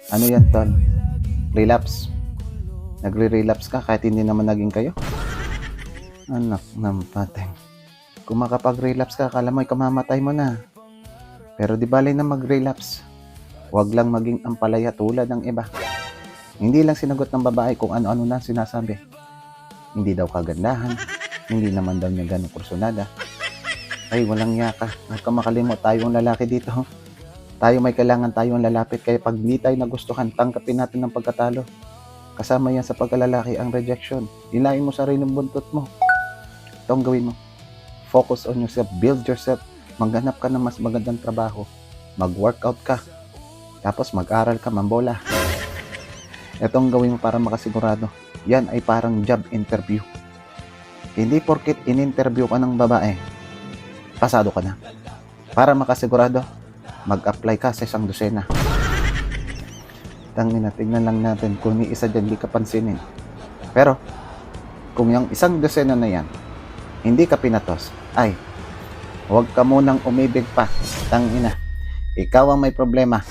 Ano yan, tol? Relapse. Nagre-relapse ka kahit hindi naman naging kayo? Anak ng pateng. Kung makapag-relapse ka, akala mo ikamamatay mo na. Pero di bali na mag-relapse. Huwag lang maging ampalaya tulad ng iba. Hindi lang sinagot ng babae kung ano-ano na sinasabi. Hindi daw kagandahan. Hindi naman daw niya ganong kursunada. Ay, walang yaka. Huwag ka makalimot, tayong lalaki dito. Tayo may kailangan tayong lalapit. Kaya pag di tayo nagustuhan, tangkapin natin ng pagkatalo. Kasama yan sa pagkalalaki ang rejection. Hilahin mo sariling buntot mo. Ito ang gawin mo. Focus on yourself. Build yourself. Maghanap ka ng mas magandang trabaho. Mag-workout ka. Tapos mag-aral ka, mambola. Ito ang gawin mo para makasigurado. Yan ay parang job interview. Hindi porket in-interview ka ng babae, pasado ka na. Para makasigurado, mag-apply ka sa isang dosena. Tangina, tingnan lang natin kung may isa dyan di ka pansinin. Pero, kung yung isang dosena na yan, hindi ka pinatos, ay, huwag ka munang umibig pa. Tangina, ikaw ang may problema.